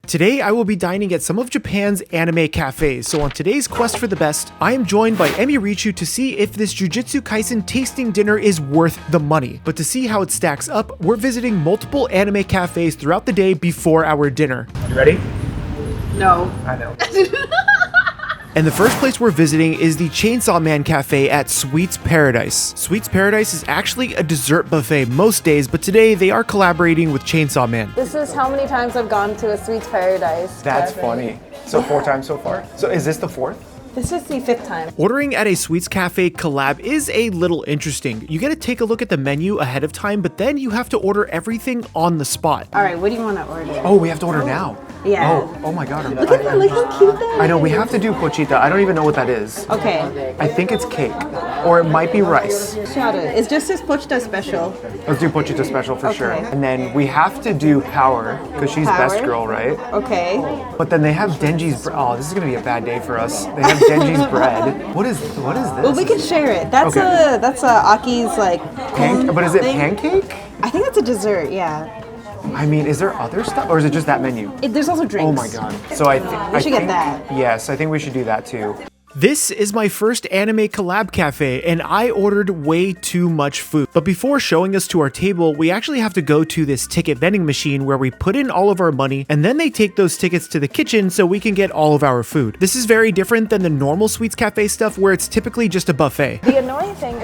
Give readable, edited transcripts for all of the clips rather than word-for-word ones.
Today I will be dining at some of Japan's anime cafes, so on today's quest for the best, I am joined by Emi Richu to see if this Jujutsu Kaisen tasting dinner is worth the money. But to see how it stacks up, we're visiting multiple anime cafes throughout the day before our dinner. You ready? No. I know. And the first place we're visiting is the Chainsaw Man Cafe at Sweets Paradise. Sweets Paradise is actually a dessert buffet most days, but today they are collaborating with Chainsaw Man. This is how many times I've gone to a Sweets Paradise. That's cafe. funny. So 4 times so far? So is this the 4th? This is the 5th time. Ordering at a Sweets Cafe collab is a little interesting. You get to take a look at the menu ahead of time, but then you have to order everything on the spot. All right, what do you want to order? Oh, we have to order now. Yeah. Oh my god. Look at that, look how cute that is. I know, we have to do pochita. I don't even know what that is. Okay. I think it's cake, or it might be rice. It's just this pochita special. Let's do pochita special for sure. Okay. And then we have to do power, because she's Power? best girl, right? Okay. But then they have Denji's bread. Oh, this is gonna be a bad day for us. They have Denji's bread. What is this? Well, we can share it. That's Okay. Aki's like But is it thing. pancake? I think that's a dessert, yeah. I mean, is there other stuff, or is it just that menu? There's also drinks. Oh my god. So We should get that. Yes, I think we should do that too. This is my first anime collab cafe, and I ordered way too much food. But before showing us to our table, we actually have to go to this ticket vending machine where we put in all of our money, and then they take those tickets to the kitchen so we can get all of our food. This is very different than the normal Sweets Cafe stuff where it's typically just a buffet. The annoying thing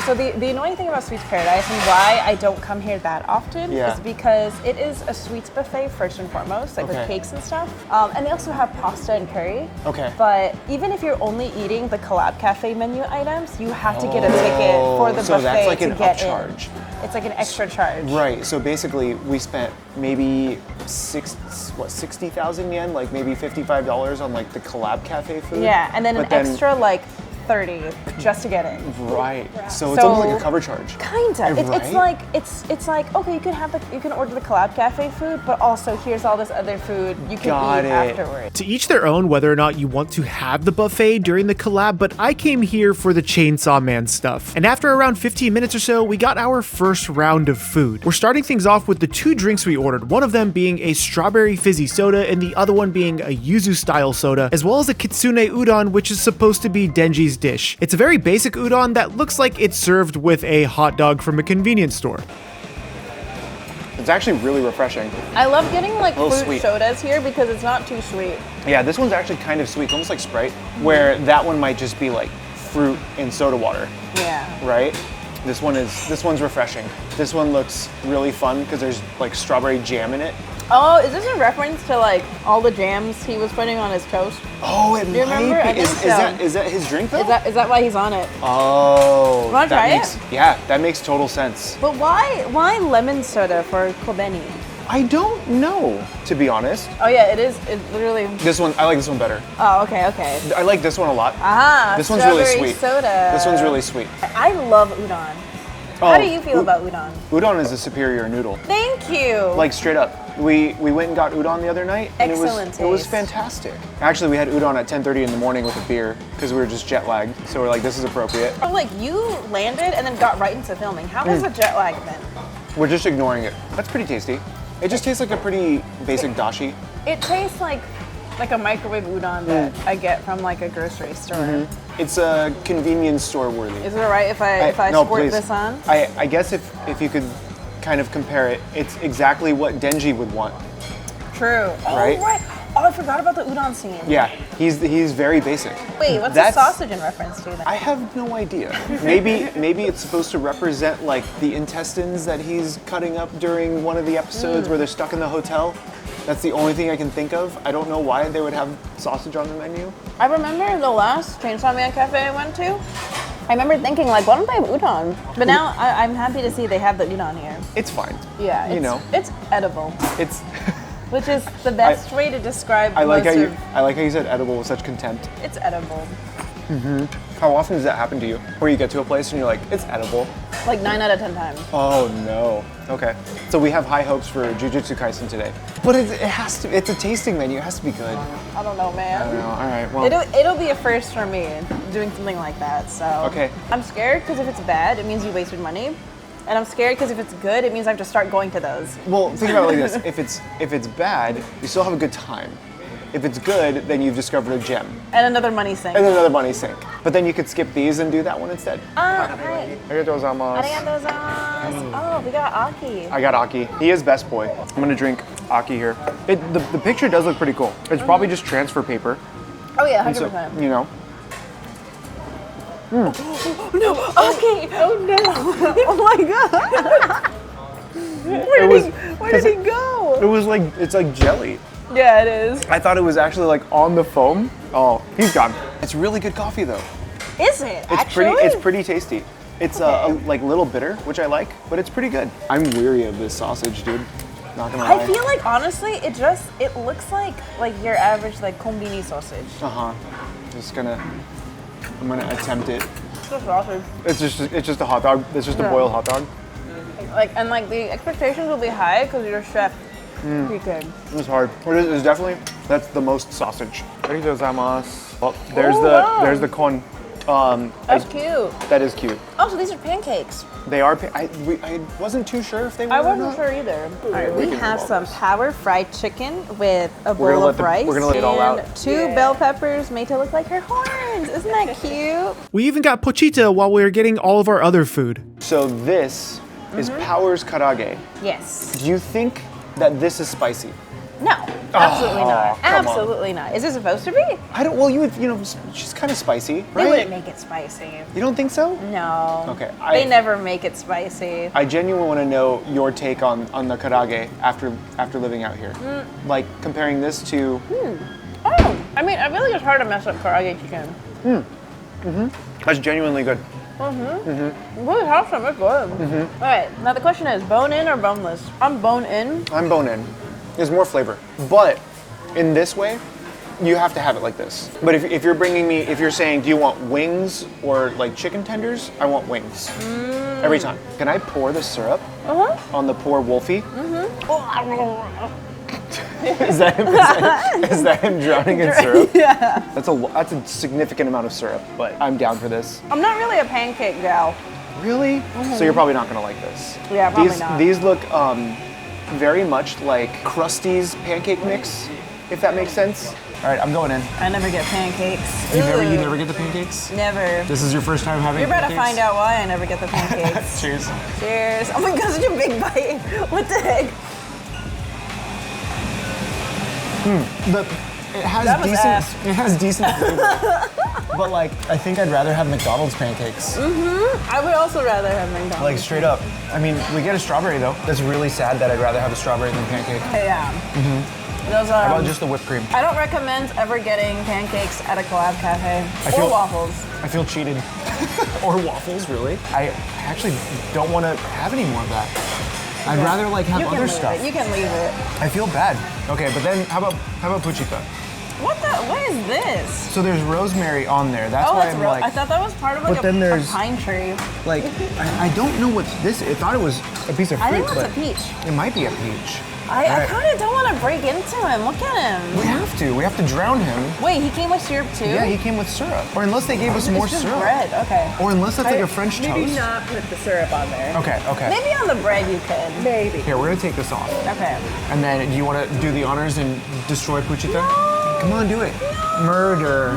about Sweets Paradise and why I don't come here that often is because it is a sweets buffet first and foremost, like with cakes and stuff. And they also have pasta and curry. Okay. But even if you're only eating the collab cafe menu items, you have to get a ticket for the buffet. So that's like to an get upcharge. It's like an extra charge. Right, so basically we spent maybe 60,000 yen, like maybe $55 on like the collab cafe food. Yeah, and then But an extra like 30 just to get in. Right. So it's almost like a cover charge. Kinda. Right? It's like okay, you can order the collab cafe food, but also here's all this other food you can eat afterwards. To each their own whether or not you want to have the buffet during the collab, but I came here for the Chainsaw Man stuff. And after around 15 minutes or so, we got our first round of food. We're starting things off with the 2 drinks we ordered, one of them being a strawberry fizzy soda and the other one being a yuzu style soda, as well as a kitsune udon, which is supposed to be Denji's dish. It's a very basic udon that looks like it's served with a hot dog from a convenience store. It's actually really refreshing. I love getting like fruit sweet. sodas here because it's not too sweet. Yeah, this one's actually kind of sweet, almost like Sprite, where that one might just be like fruit and soda water. Yeah. Right? This one's refreshing. This one looks really fun because there's like strawberry jam in it. Oh, is this a reference to like all the jams he was putting on his toast? Oh, it Do you remember? might I be. think Is that his drink though? Is that why he's on it? Oh. Wanna try it? Yeah, that makes total sense. But why lemon soda for Kobeni? I don't know, to be honest. Oh yeah, it is. It literally. This one, I like this one better. Oh, okay. I like this one a lot. This one's really strawberry sweet. Soda. This one's really sweet. I love udon. How do you feel about udon? Udon is a superior noodle. Thank you. Like straight up. We went and got udon the other night, and Excellent it was taste. fantastic. Actually, we had udon at 10:30 in the morning with a beer because we were just jet lagged. So we're like, this is appropriate. Oh, like you landed and then got right into filming. How has the jet lag been? We're just ignoring it. That's pretty tasty. It just tastes like a pretty basic dashi. It tastes like a microwave udon that I get from like a grocery store. It's a convenience store worthy. Is it alright if I no, squirt please. this on? I guess if you could kind of compare it, it's exactly what Denji would want. True. Right? Oh, right. Oh, I forgot about the udon scene. Yeah, he's very basic. Wait, what's the sausage in reference to then? I have no idea. Maybe it's supposed to represent like the intestines that he's cutting up during one of the episodes where they're stuck in the hotel. That's the only thing I can think of. I don't know why they would have sausage on the menu. I remember the last Chainsaw Man cafe I went to. I remember thinking like, why don't they have udon? But now I'm happy to see they have the udon here. It's fine. Yeah, it's edible. It's. Which is the best way to describe I like how you said edible with such contempt. It's edible. How often does that happen to you? Where you get to a place and you're like, it's edible. Like 9 out of 10 times. Oh no. Okay. So we have high hopes for Jujutsu Kaisen today. But it's a tasting menu. It has to be good. I don't know, man. I don't know. All right. Well. It'll be a first for me doing something like that. So. Okay. I'm scared because if it's bad, it means you wasted money. And I'm scared because if it's good, it means I have to start going to those. Well, think about it like this: if it's bad, you still have a good time. If it's good, then you've discovered a gem. And another money sink. And another money sink. But then you could skip these and do that one instead. Hi. Arigatou gozaimasu. Arigatou gozaimasu. Oh, we got Aki. I got Aki. He is best boy. I'm gonna drink Aki here. The picture does look pretty cool. It's probably just transfer paper. Oh yeah, 100%. So, you know. No, Aki. Oh no. Oh my god. Where did he go? It was like, it's like jelly. Yeah, it is. I thought it was actually like on the foam. Oh, he's gone. It's really good coffee though. Is it? Actually? It's pretty tasty. It's like little bitter, which I like, but it's pretty good. I'm weary of this sausage, dude. Not gonna lie. I feel like honestly, it looks like your average like kombini sausage. I'm gonna attempt it. It's just sausage. It's just a hot dog. It's just a boiled hot dog. And the expectations will be high because you're a chef. PK. It was hard. It's definitely, that's the most sausage. Arigatou gozaimasu. Oh, there's the con. That's cute. That is cute. Oh, so these are pancakes. They are. I wasn't too sure if they were. I or wasn't not. sure either. All right, we have some power fried chicken with a We're bowl gonna of let rice. we're gonna let it all out. and 2 bell peppers made to look like her horns. Isn't that cute? We even got pochita while we were getting all of our other food. So this is Power's karage. Yes. Do you think that this is spicy? No, absolutely not. come on. Absolutely not. Is it supposed to be? I don't. Well, she's kind of spicy, They right? wouldn't make it spicy. You don't think so? No. Okay, They never make it spicy. I genuinely want to know your take on the karage after living out here. Like comparing this to. Oh, I mean, I feel like it's hard to mess up karage chicken. That's genuinely good. Really awesome, it's good. All right, now the question is, bone in or boneless? I'm bone in. I'm bone in. There's more flavor, but in this way, you have to have it like this. But if you're saying, do you want wings or like chicken tenders? I want wings. Every time. Can I pour the syrup on the poor Wolfie? Is that him drowning in syrup? Yeah. That's a significant amount of syrup, but I'm down for this. I'm not really a pancake gal. Really? So you're probably not gonna like this. Yeah, probably not. These look very much like Krusty's pancake mix, if that makes sense. All right, I'm going in. I never get pancakes. You Ooh. never get the pancakes? Never. This is your first time having You're about to pancakes? find out why I never get the pancakes. Cheers. Cheers. Oh my god, such a big bite. What the heck? It has That was ass. decent flavor. But like, I think I'd rather have McDonald's pancakes. I would also rather have McDonald's. Like straight up. I mean, we get a strawberry though. That's really sad that I'd rather have a strawberry than pancake. Yeah. Those are. How about just the whipped cream? I don't recommend ever getting pancakes at a collab cafe or waffles. I feel cheated. Or waffles, really? I actually don't want to have any more of that. I'd rather like have other stuff. You can leave it. I feel bad. Okay, but then how about puchita? What is this? So there's rosemary on there. That's why I'm like. I thought that was part of like then a there's- pine tree. Like, I don't know what this is. I thought it was a piece of fruit, I think but that's a peach. it might be a peach. I Alright. kind of don't want to break into him. Look at him. We have to drown him. Wait, he came with syrup too? Yeah, he came with syrup. Or unless they gave us more It's just syrup. bread. Okay. Or unless that's like a French Maybe toast. not put the syrup on there. Okay. Maybe on the bread you could. Maybe. Here, we're gonna take this off. Okay. And then, do you want to do the honors and destroy puchita? No. Come on, do it. Murder.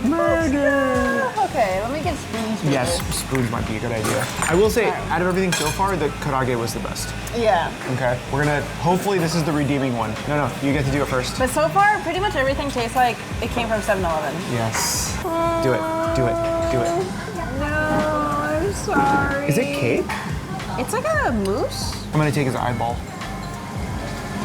Murder. Okay, let me get spoons. for Yes, this. spoons might be a good idea. I will say, out of everything so far, the karage was the best. Yeah. Okay, we're gonna, hopefully this is the redeeming one. No, you get to do it first. But so far, pretty much everything tastes like it came from 7-Eleven. Yes. Do it. No, I'm sorry. Is it cake? It's like a mousse. I'm gonna take his eyeball.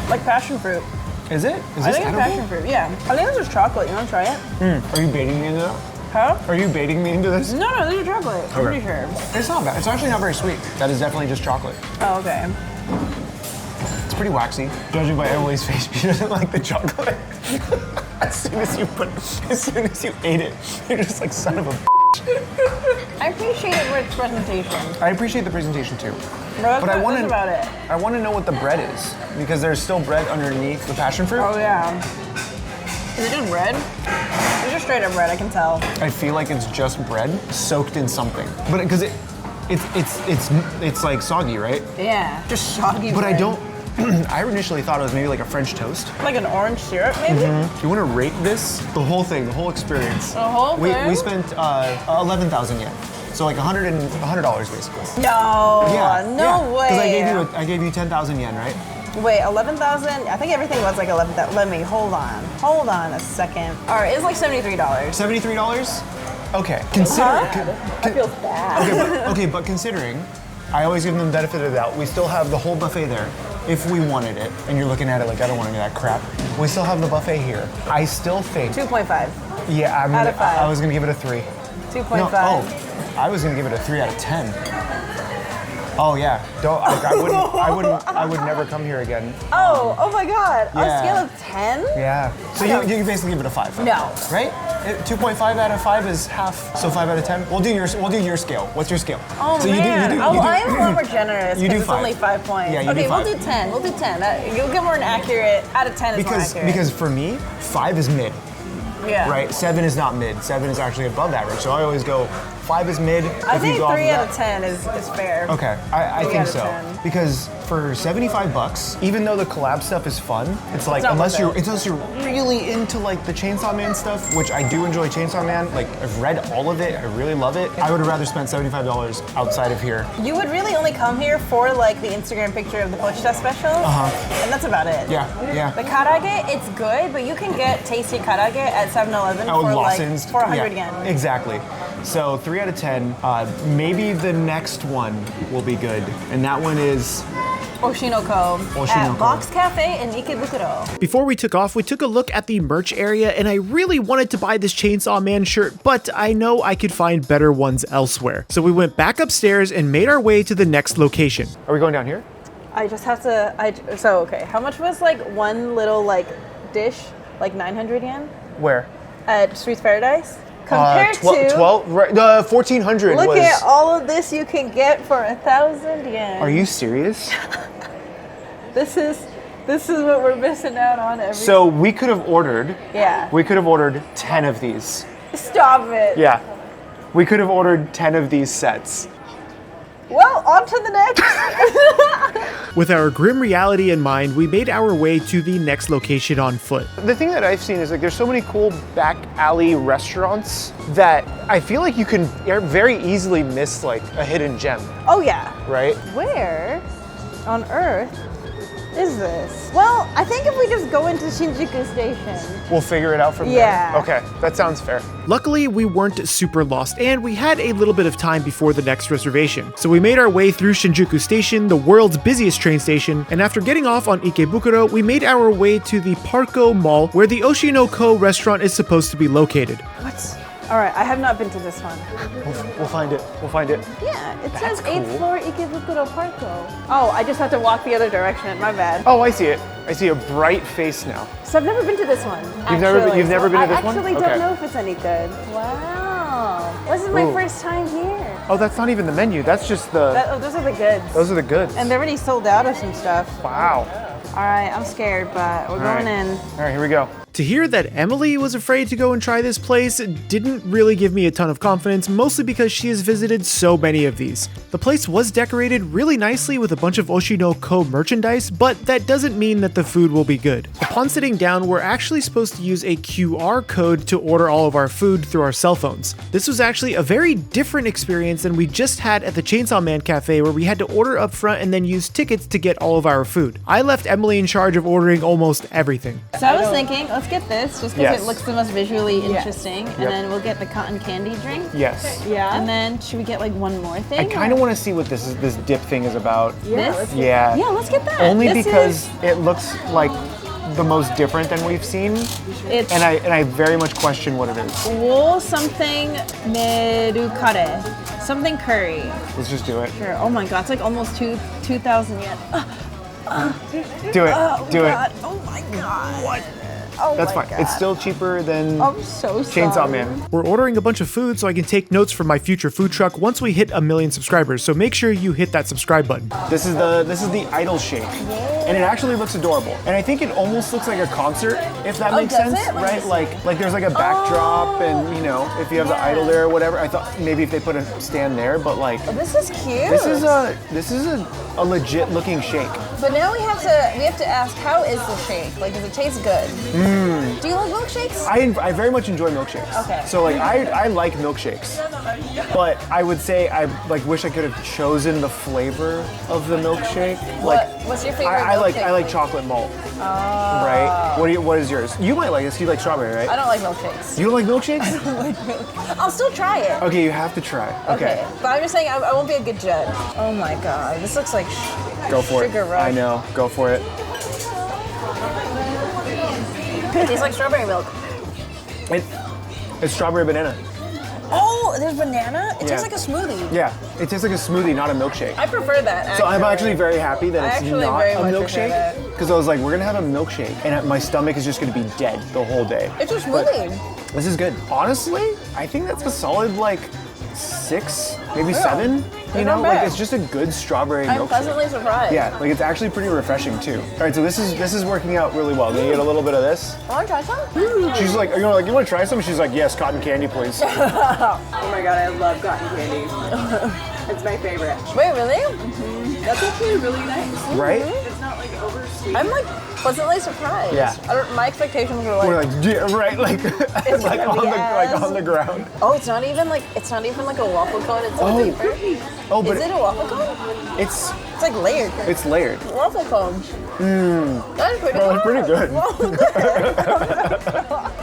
Like passion fruit. Is it? Is I this think it's edible? passion fruit, yeah. I think this is chocolate. You want to try it? Are you baiting me into that? Huh? Are you baiting me into this? No, this is chocolate. I'm pretty sure. It's not bad. It's actually not very sweet. That is definitely just chocolate. Oh, okay. It's pretty waxy. Judging by Emily's face, she doesn't like the chocolate. as soon as you ate it, you're just like, son of a. I appreciate it for its presentation. I appreciate the presentation too. But I want that's about it. I want to know what the bread is because there's still bread underneath the passion fruit. Oh yeah. Is it just bread? It's just straight up bread. I can tell. I feel like it's just bread soaked in something, but because it's like soggy, right? Yeah. Just soggy. But bread. I initially thought it was maybe like a French toast. Like an orange syrup, maybe? You want to rate this? The whole thing, the whole experience. The whole thing? We spent 11,000 yen. So like $100 basically. No, no way. Because I gave you 10,000 yen, right? Wait, 11,000? I think everything was like 11,000. Let me, hold on a second. All right, it's like $73. $73? Okay. I feel bad. Okay, but considering, I always give them the benefit of the doubt. We still have the whole buffet there. If we wanted it, and you're looking at it like, I don't want any of that crap, we still have the buffet here. I still think... 2.5. Yeah, out of 5. I was gonna give it a 3. 2.5. No, I was gonna give it a 3 out of 10. Oh yeah, I would never come here again. Oh my God! Yeah. On a scale of 10? Yeah. So you can basically give it a 5. No. Right? 2.5 out of 5 is half. So 5 out of 10. We'll do your scale. What's your scale? Oh so man. I am a lot more generous. You do it's 5. only 5 points. Yeah, you okay, do 5. we'll do 10. We'll do 10. You'll get more an accurate. Out of 10 is more accurate. Because for me, 5 is mid. Yeah. Right? 7 is not mid. 7 is actually above average. So I always go 5 is mid. I think 3 out of 10 is fair. Okay, I think so. 10. Because for $75, even though the collab stuff is fun, it's like unless you're really into like the Chainsaw Man stuff, which I do enjoy Chainsaw Man. Like I've read all of it, I really love it. I would have rather spent $75 outside of here. You would really only come here for like the Instagram picture of the pochita specials, and that's about it. Yeah. The karage, it's good, but you can get tasty karage at 7-Eleven for Lawson's, like 400 yen. Exactly. So 3 out of 10. Maybe the next one will be good, and that one is Oshinoko at Box Cafe in Ikebukuro. Before we took off, we took a look at the merch area, and I really wanted to buy this Chainsaw Man shirt, but I know I could find better ones elsewhere. So we went back upstairs and made our way to the next location. Are we going down here? I just have to, okay, how much was like one little like dish, like 900 yen? Where? At Streets Paradise? Compared to 1,400. Look at all of this you can get for 1,000 yen. Are you serious? This is what we're missing out on every. So we could have ordered. Yeah. We could have ordered 10 of these. Stop it. Yeah. We could have ordered 10 of these sets. Well, on to the next. With our grim reality in mind, we made our way to the next location on foot. The thing that I've seen is like there's so many cool back alley restaurants that I feel like you can very easily miss like a hidden gem. Oh yeah. Right? Where on earth is this? Well, I think if we just go into Shinjuku Station. We'll figure it out from there. Okay, that sounds fair. Luckily, we weren't super lost, and we had a little bit of time before the next reservation. So we made our way through Shinjuku Station, the world's busiest train station, and after getting off on Ikebukuro, we made our way to the Parkco Mall, where the Oshinoko restaurant is supposed to be located. What? All right, I have not been to this one. We'll find it. We'll find it. Yeah, it says 8th floor Ikebukuro Parkco. Oh, I just have to walk the other direction. My bad. Oh, I see it. I see a bright face now. So I've never been to this one. You've never been to this one? I actually don't know if it's any good. Wow. This is my first time here. Oh, that's not even the menu. That's just the... those are the goods. Those are the goods. And they're already sold out of some stuff. Wow. All right, I'm scared, but we're going in. All right, here we go. To hear that Emily was afraid to go and try this place didn't really give me a ton of confidence, mostly because she has visited so many of these. The place was decorated really nicely with a bunch of Oshinoko merchandise, but that doesn't mean that the food will be good. Upon sitting down, we're actually supposed to use a QR code to order all of our food through our cell phones. This was actually a very different experience than we just had at the Chainsaw Man Cafe, where we had to order up front and then use tickets to get all of our food. I left Emily in charge of ordering almost everything. So I was thinking, let's get this just because it looks the most visually interesting, and then we'll get the cotton candy drink. Yes. Yeah. And then should we get like one more thing? I kind of want to see what this dip thing is about. This? Yeah. Yeah, let's get that. Only because it looks like the most different than we've seen, and I very much question what it is. Wool something merukare, something curry. Let's just do it. Sure. Oh my god, it's like almost 2,000 yen. Do it. Do it. Oh my god. What? Oh that's fine. God. It's still cheaper than Chainsaw Man. We're ordering a bunch of food so I can take notes for my future food truck once we hit 1 million subscribers. So make sure you hit that subscribe button. This is the idol shake, and it actually looks adorable. And I think it almost looks like a concert, if that makes sense, right? Like there's like a backdrop, and you know, if you have the idol there or whatever. I thought maybe if they put a stand there, but like this is cute. This is a legit looking shake. But now we have to ask, how is the shake? Like, does it taste good? Do you like milkshakes? I very much enjoy milkshakes. Okay. So like I like milkshakes, but I would say I like wish I could have chosen the flavor of the milkshake. What's your favorite milkshake? I like chocolate malt. Right? What is yours? You might like this. You like strawberry, right? I don't like milkshakes. You don't like milkshakes? I don't like milk. I'll still try it. Okay, you have to try. Okay. But I'm just saying I won't be a good judge. Oh my god, this looks like Go for sugar it. rush. I know. Go for it. It tastes like strawberry milk. It's strawberry banana. Oh, there's banana? It Yeah. tastes like a smoothie. Yeah, it tastes like a smoothie, not a milkshake. I prefer that, actually. So I'm actually very happy that it's actually not very a much prefer milkshake. that. Because I was like, we're gonna have a milkshake, and my stomach is just gonna be dead the whole day. It's a smoothie. This is good. Honestly, I think that's a solid like 6, maybe 7. You It's know, not like bad. it's just a good strawberry I'm milkshake. pleasantly surprised. Yeah, like it's actually pretty refreshing too. All right, so this is working out really well. Can you get a little bit of this? Want to try some? She's like, you want to try some? She's like, yes, cotton candy, please. Oh my god, I love cotton candy. It's my favorite. Wait, really? That's actually really nice. Right? It's not like over sweet. I'm like pleasantly surprised. Yeah. My expectations were like, We're like, yeah, right, like, It's like gonna on be the ass. on the ground. oh, it's not even like a waffle cone. It's Oh. a paper. Oh, but Is it a waffle cone? it's It's like layered. it's layered. Waffle cone. That's pretty Bro, it's pretty good. Well,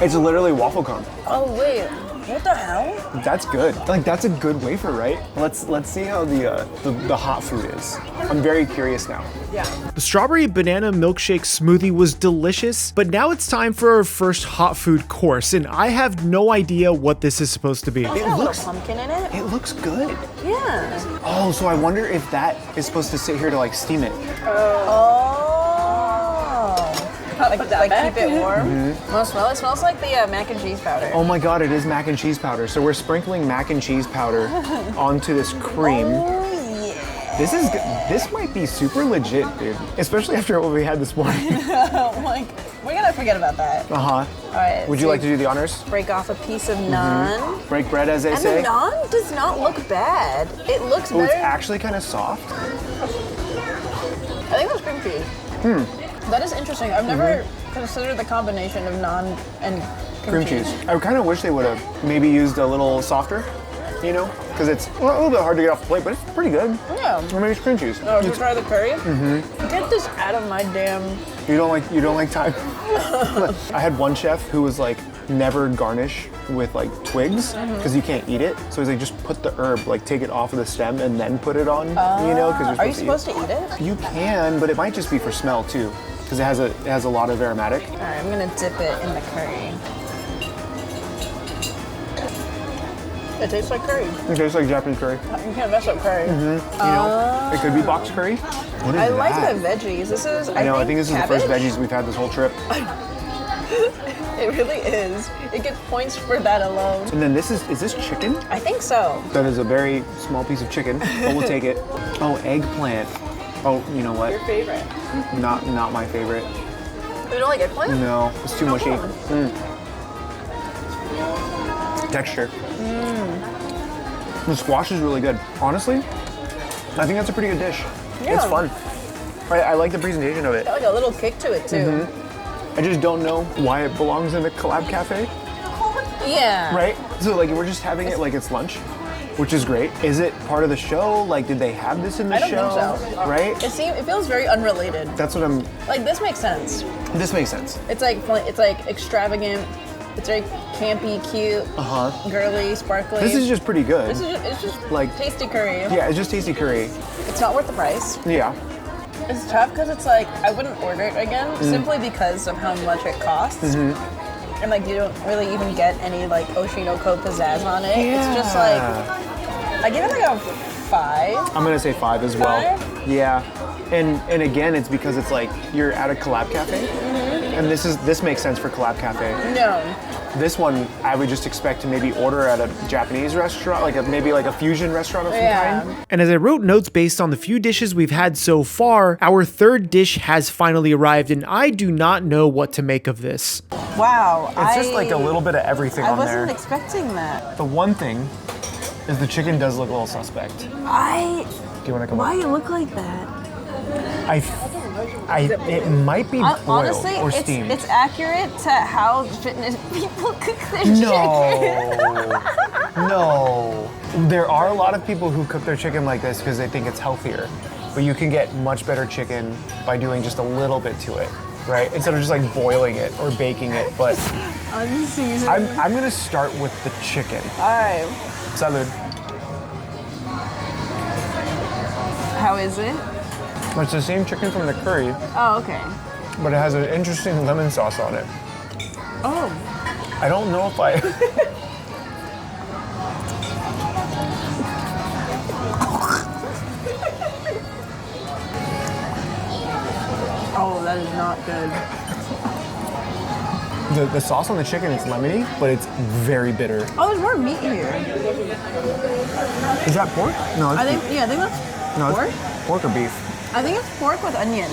It's literally waffle cone. oh wait, what the hell? That's good. Like that's a good wafer, right? Let's see how the hot food is. I'm very curious now. Yeah. The strawberry banana milkshake smoothie was delicious, but now it's time for our first hot food course, and I have no idea what this is supposed to be. It's got a little pumpkin in it. It looks good. Yeah. Oh, so I wonder if that is supposed to sit here to like steam it. Oh. Like that keep it warm. Want to smell it? It smells like the mac and cheese powder. Oh my god, it is mac and cheese powder. So we're sprinkling mac and cheese powder onto this cream. Oh, yeah. This might be super legit, dude. Especially after what we had this morning. Oh my. We're gonna forget about that. Uh-huh. All right. Would you like to do the honors? break off a piece of naan? Break bread, as they And say. the naan does not look bad. It looks Oh, it's better. actually kind of soft. I think that's cream cheese. That is interesting. I've never considered the combination of naan and cream cheese. I kind of wish they would have maybe used a little softer, you know? Because it's a little bit hard to get off the plate, but it's pretty good. Yeah. Or maybe it's cream cheese. Oh, should we try the curry? Get this out of my damn. You don't like thyme? I had one chef who was like, never garnish with like twigs because you can't eat it. So he's like, just put the herb, like take it off of the stem and then put it on, you know? Because Are you supposed to eat it? You can, but it might just be for smell too, because it has a lot of aromatic. All right, I'm gonna dip it in the curry. It tastes like curry. It tastes like Japanese curry. You can't mess up curry. You know, it could be box curry. What is I that? like the veggies. This is. I know. I think this is the first cabbage. veggies we've had this whole trip. It really is. It gets points for that alone. And then is this chicken? I think so. That is a very small piece of chicken, but we'll take it. Oh, eggplant. Oh, you know what? Your favorite. Not my favorite. You don't like eggplant? No, it's too mushy. come. Texture. The squash is really good. Honestly, I think that's a pretty good dish. Yeah. It's fun. I like the presentation of it. Got like a little kick to it too. I just don't know why it belongs in a collab cafe, Yeah. right? So like we're just having it like it's lunch, which is great. Is it part of the show? Like did they have this in the I don't show? think so. Right? It feels very unrelated. That's what I'm. Like this makes sense. This makes sense. It's like extravagant. It's very campy, cute, girly, sparkly. This is just pretty good. It's just like- tasty curry. Yeah, it's just tasty curry. It's not worth the price. Yeah. It's tough because it's like I wouldn't order it again simply because of how much it costs. And like you don't really even get any like Oshinoko pizzazz on it. It's just like I give it like a 5. I'm gonna say 5 as well. 5? Yeah. And again, it's because it's like you're at a collab cafe, and this makes sense for collab cafe. No. This one, I would just expect to maybe order at a Japanese restaurant, like maybe like a fusion restaurant of some kind. And as I wrote notes based on the few dishes we've had so far, our third dish has finally arrived, and I do not know what to make of this. Wow. It's just like a little bit of everything I on wasn't there. expecting that. The one thing is the chicken does look a little suspect. Do you want to come Why up? you look like that? It might be boiled honestly, or steamed. It's accurate to how fitness people cook their chicken. No. There are a lot of people who cook their chicken like this because they think it's healthier. But you can get much better chicken by doing just a little bit to it, right? Instead of just like boiling it or baking it. But I'm gonna start with the chicken. All right. Salud. How is it? It's the same chicken from the curry, Oh, okay. but it has an interesting lemon sauce on it. Oh. I don't know if I... Oh, that is not good. The sauce on the chicken is lemony, but it's very bitter. Oh, there's more meat here. Is that pork? No, it's I think beef. yeah, I think that's No, pork. it's pork or beef. I think it's pork with onion.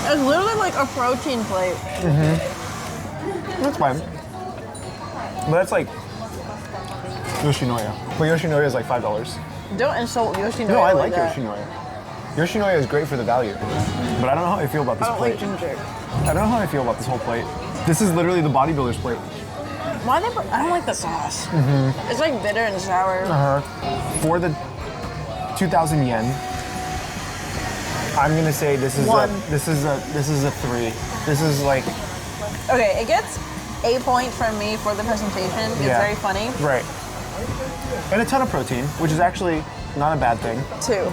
It's literally like a protein plate. That's fine. But that's like Yoshinoya. But Yoshinoya is like $5. Don't insult Yoshinoya. No, I like that. Yoshinoya. Yoshinoya is great for the value. But I don't know how I feel about this I don't plate. like ginger. I don't know how I feel about this whole plate. This is literally the bodybuilder's plate. Why they? I don't like the sauce. It's like bitter and sour. For the 2,000 yen, I'm gonna say this is a 3. This is like Okay, it gets a point from me for the presentation. It's very funny. Right. And a ton of protein, which is actually not a bad thing. 2.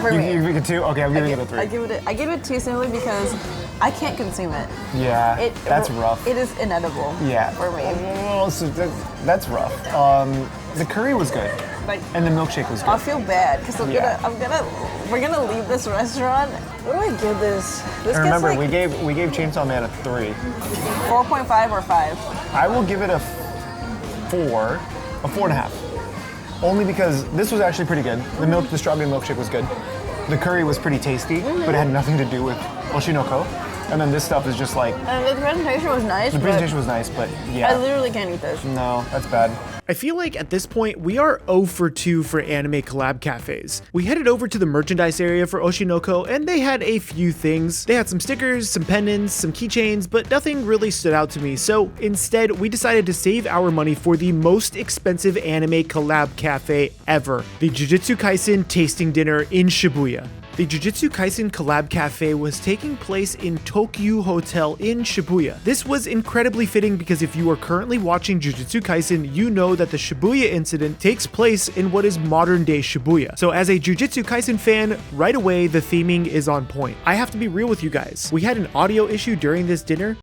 For me. You give it a 2? Okay, I'm giving it a 3. I give it 2 simply because I can't consume it. Yeah, that's rough. It is inedible. Yeah. For me. Oh, so that's rough. The curry was good. Like, And the milkshake was good. I feel bad because we're gonna leave this restaurant. What do I give this? This And remember, gets like we gave Chainsaw Man a 3. 4.5 or 5. I will give it a 4, a 4.5. Only because this was actually pretty good. The strawberry milkshake was good. The curry was pretty tasty, but it had nothing to do with Oshinoko. And then this stuff is just like... The presentation was nice. The presentation was nice, but yeah. I literally can't eat this. No, that's bad. I feel like at this point, we are 0 for 2 for anime collab cafes. We headed over to the merchandise area for Oshinoko, and they had a few things. They had some stickers, some pendants, some keychains, but nothing really stood out to me. So instead, we decided to save our money for the most expensive anime collab cafe ever, the Jujutsu Kaisen tasting dinner in Shibuya. The Jujutsu Kaisen collab cafe was taking place in Tokyu Hotel in Shibuya. This was incredibly fitting because if you are currently watching Jujutsu Kaisen, you know that the Shibuya incident takes place in what is modern day Shibuya. So as a Jujutsu Kaisen fan, right away the theming is on point. I have to be real with you guys. We had an audio issue during this dinner.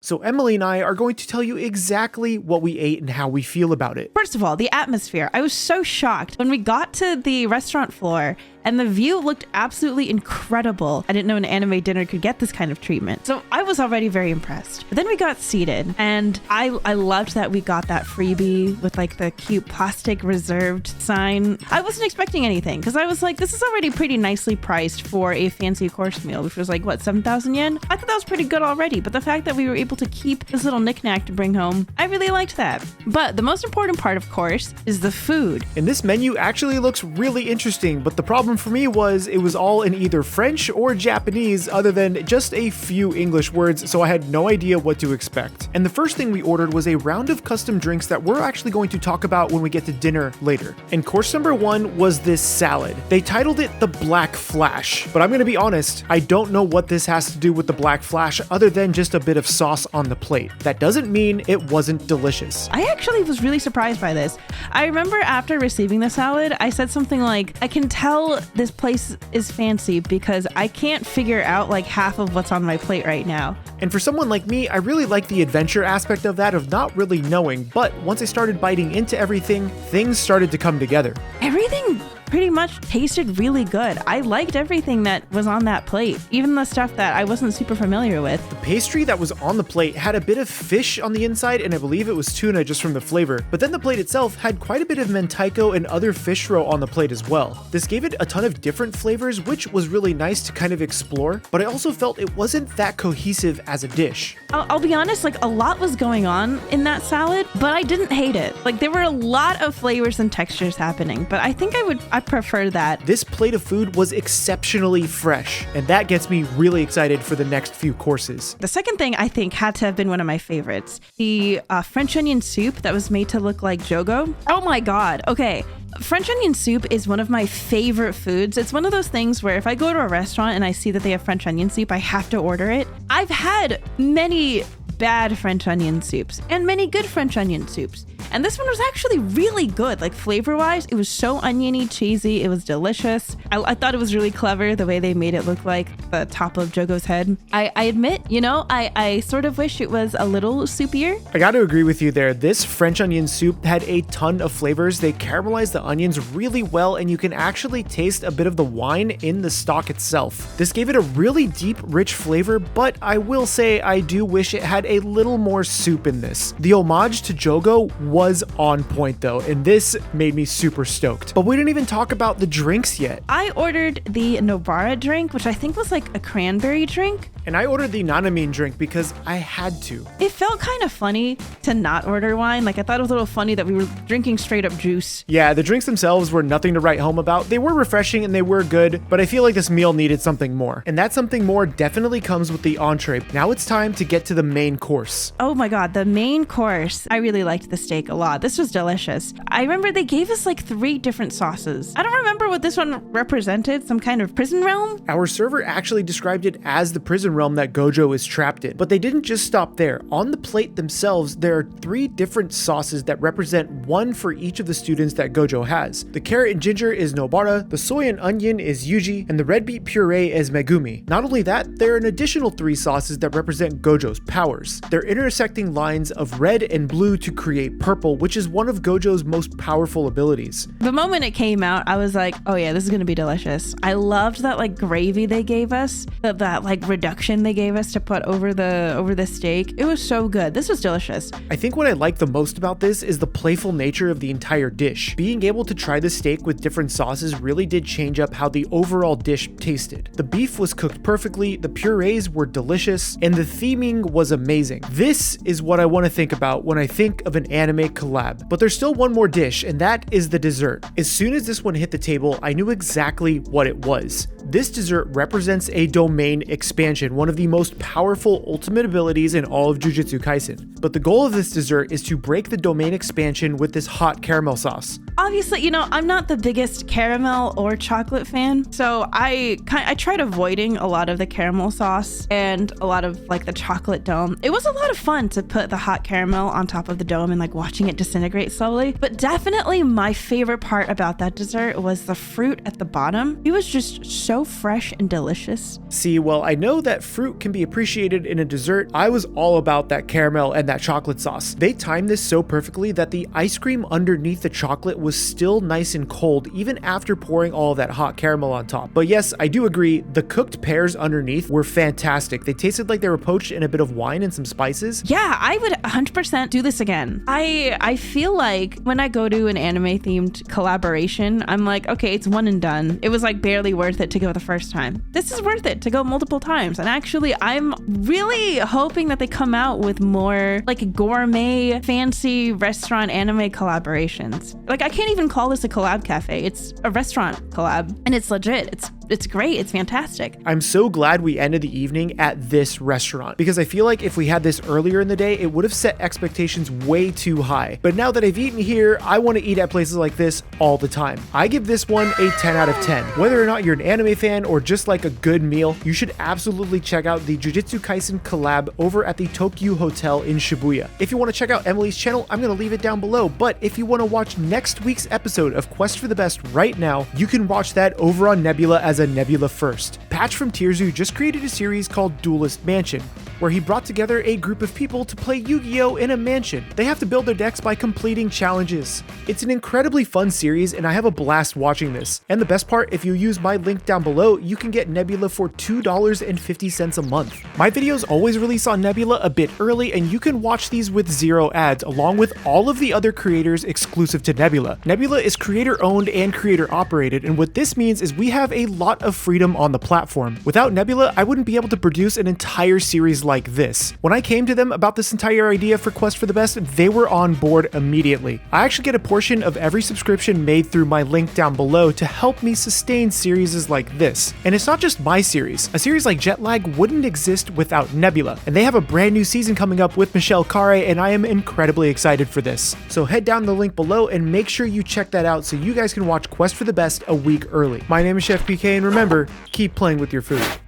So Emily and I are going to tell you exactly what we ate and how we feel about it. First of all, the atmosphere. I was so shocked when we got to the restaurant floor and the view looked absolutely incredible. I didn't know an anime dinner could get this kind of treatment. So I was already very impressed. But then we got seated and I loved that we got that freebie with like the cute plastic reserved sign. I wasn't expecting anything because I was like, this is already pretty nicely priced for a fancy course meal, which was like, what, 7,000 yen? I thought that was pretty good already. But the fact that we were able to keep this little knickknack to bring home, I really liked that. But the most important part, of course, is the food. And this menu actually looks really interesting, but the problem for me was it was all in either French or Japanese other than just a few English words, so I had no idea what to expect. And the first thing we ordered was a round of custom drinks that we're actually going to talk about when we get to dinner later. And course number 1 was this salad. They titled it the Black Flash, but I'm gonna be honest, I don't know what this has to do with the Black Flash other than just a bit of sauce on the plate. That doesn't mean it wasn't delicious. I actually was really surprised by this. I remember after receiving the salad, I said something like, I can tell this place is fancy because I can't figure out like half of what's on my plate right now. And for someone like me, I really like the adventure aspect of that, of not really knowing, but once I started biting into everything, things started to come together. Everything pretty much tasted really good. I liked everything that was on that plate, even the stuff that I wasn't super familiar with. The pastry that was on the plate had a bit of fish on the inside, and I believe it was tuna just from the flavor, but then the plate itself had quite a bit of mentaiko and other fish roe on the plate as well. This gave it a ton of different flavors, which was really nice to kind of explore, but I also felt it wasn't that cohesive as a dish. I'll be honest, like a lot was going on in that salad, but I didn't hate it. Like there were a lot of flavors and textures happening, but I think I I prefer that. This plate of food was exceptionally fresh, and that gets me really excited for the next few courses. The second thing I think had to have been one of my favorites. The French onion soup that was made to look like Jogo. Oh my God. Okay. French onion soup is one of my favorite foods. It's one of those things where if I go to a restaurant and I see that they have French onion soup, I have to order it. I've had many bad French onion soups and many good French onion soups. And this one was actually really good, like flavor-wise. It was so oniony, cheesy. It was delicious. I thought it was really clever the way they made it look like the top of Jogo's head. I admit, I sort of wish it was a little soupier. I got to agree with you there. This French onion soup had a ton of flavors. They caramelized the onions really well, and you can actually taste a bit of the wine in the stock itself. This gave it a really deep, rich flavor, but I will say I do wish it had a little more soup in this. The homage to Jogo was on point though, and this made me super stoked. But we didn't even talk about the drinks yet. I ordered the Nobara drink, which I think was like a cranberry drink. And I ordered the Nanamine drink because I had to. It felt kind of funny to not order wine. Like I thought it was a little funny that we were drinking straight up juice. Yeah, the drinks themselves were nothing to write home about. They were refreshing and they were good, but I feel like this meal needed something more. And that something more definitely comes with the entree. Now it's time to get to the main course. Oh my God, the main course. I really liked the steak a lot. This was delicious. I remember they gave us like 3 different sauces. I don't remember what this one represented, some kind of prison realm? Our server actually described it as the prison realm that Gojo is trapped in. But they didn't just stop there. On the plate themselves, there are 3 different sauces that represent one for each of the students that Gojo has. The carrot and ginger is Nobara, the soy and onion is Yuji, and the red beet puree is Megumi. Not only that, there are an additional 3 sauces that represent Gojo's powers. They're intersecting lines of red and blue to create purple, which is one of Gojo's most powerful abilities. The moment it came out, I was like, oh yeah, this is gonna be delicious. I loved that like gravy they gave us, that like reduction they gave us to put over the steak. It was so good. This was delicious. I think what I like the most about this is the playful nature of the entire dish. Being able to try the steak with different sauces really did change up how the overall dish tasted. The beef was cooked perfectly, the purees were delicious, and the theming was amazing. This is what I want to think about when I think of an anime collab. But there's still one more dish, and that is the dessert. As soon as this one hit the table, I knew exactly what it was. This dessert represents a domain expansion, one of the most powerful ultimate abilities in all of Jujutsu Kaisen. But the goal of this dessert is to break the domain expansion with this hot caramel sauce. Obviously, I'm not the biggest caramel or chocolate fan, so I tried avoiding a lot of the caramel sauce and a lot of like the chocolate dome. It was a lot of fun to put the hot caramel on top of the dome and like watching it disintegrate slowly. But definitely my favorite part about that dessert was the fruit at the bottom. It was just so fresh and delicious. See, well, I know that fruit can be appreciated in a dessert. I was all about that caramel and that chocolate sauce. They timed this so perfectly that the ice cream underneath the chocolate was still nice and cold even after pouring all of that hot caramel on top. But yes, I do agree, the cooked pears underneath were fantastic. They tasted like they were poached in a bit of wine and some spices. Yeah, I would 100% do this again. I feel like when I go to an anime themed collaboration, I'm like, okay, it's one and done. It was like barely worth it to go the first time. This is worth it to go multiple times. And actually, I'm really hoping that they come out with more like gourmet, fancy restaurant anime collaborations. Like I can't even call this a collab cafe. It's a restaurant collab and it's legit. It's great. It's fantastic. I'm so glad we ended the evening at this restaurant because I feel like if we had this earlier in the day, it would have set expectations way too high. But now that I've eaten here, I want to eat at places like this all the time. I give this one a 10 out of 10. Whether or not you're an anime fan or just like a good meal, you should absolutely check out the Jujutsu Kaisen collab over at the Tokyo Hotel in Shibuya. If you want to check out Emily's channel, I'm going to leave it down below. But if you want to watch next week's episode of Quest for the Best right now, you can watch that over on Nebula as a Nebula First. Patch from Tierzu just created a series called Duelist Mansion, where he brought together a group of people to play Yu-Gi-Oh! In a mansion. They have to build their decks by completing challenges. It's an incredibly fun series and I have a blast watching this. And the best part, if you use my link down below, you can get Nebula for $2.50 a month. My videos always release on Nebula a bit early and you can watch these with 0 ads along with all of the other creators exclusive to Nebula. Nebula is creator owned and creator operated, and what this means is we have a lot of freedom on the platform. Without Nebula, I wouldn't be able to produce an entire series like this. When I came to them about this entire idea for Quest for the Best, they were on board immediately. I actually get a portion of every subscription made through my link down below to help me sustain series like this. And it's not just my series. A series like Jetlag wouldn't exist without Nebula, and they have a brand new season coming up with Michelle Khare, and I am incredibly excited for this. So head down the link below and make sure you check that out so you guys can watch Quest for the Best a week early. My name is Chef PK, and remember, keep playing with your food.